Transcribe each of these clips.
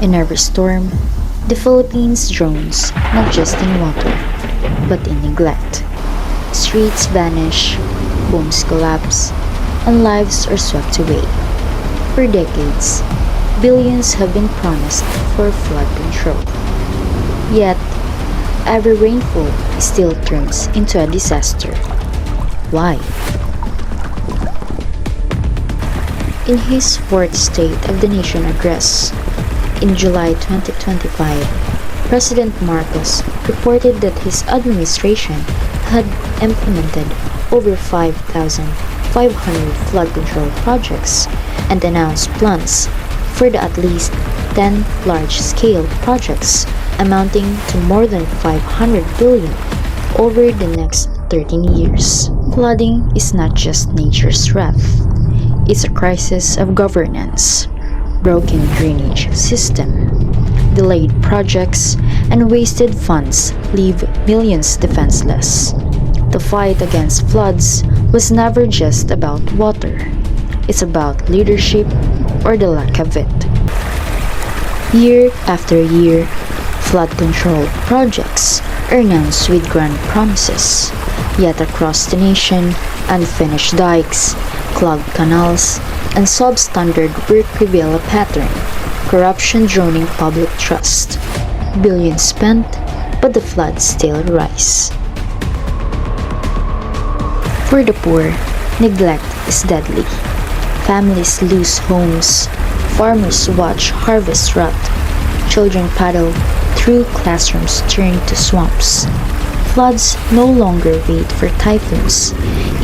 In every storm, the Philippines drowns not just in water, but in neglect. Streets vanish, homes collapse, and lives are swept away. For decades, billions have been promised for flood control. Yet, every rainfall still turns into a disaster. Why? In his fourth State of the Nation address, in July 2025, President Marcos reported that his administration had implemented over 5,500 flood control projects and announced plans for the at least 10 large-scale projects amounting to more than 500 billion over the next 13 years. Flooding is not just nature's wrath. It's a crisis of governance. Broken drainage system, delayed projects, and wasted funds leave millions defenseless. The fight against floods was never just about water. It's about leadership or the lack of it. Year after year, flood control projects are announced with grand promises. Yet across the nation, unfinished dikes, clogged canals, and substandard work reveal a pattern: corruption drowning public trust. Billions spent, but the floods still rise. For the poor, neglect is deadly. Families lose homes, farmers watch harvest rot, children paddle through classrooms turned to swamps. Floods no longer wait for typhoons.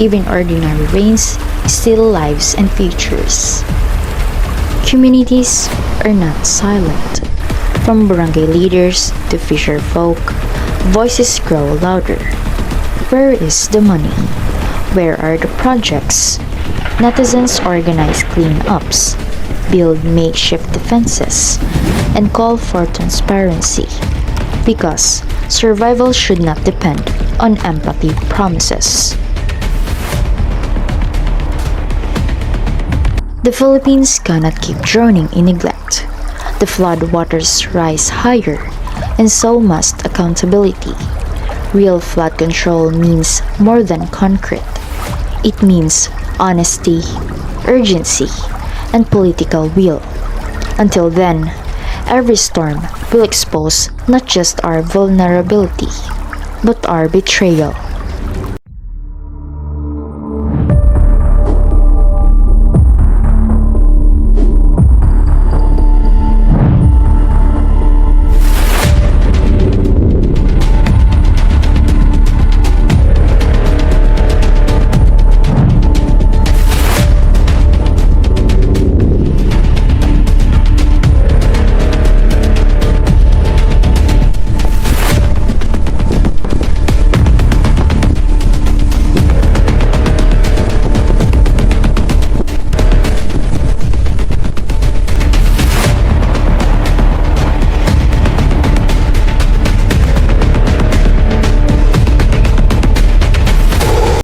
Even ordinary rains steal lives and futures. Communities are not silent. From barangay leaders to fisher folk, voices grow louder. Where is the money? Where are the projects? Netizens organize cleanups, build makeshift defenses, and call for transparency. Because survival should not depend on empathy promises. The Philippines cannot keep drowning in neglect. The flood waters rise higher, and so must accountability. Real flood control means more than concrete. It means honesty, urgency, and political will. Until then, every storm will expose not just our vulnerability, but our betrayal.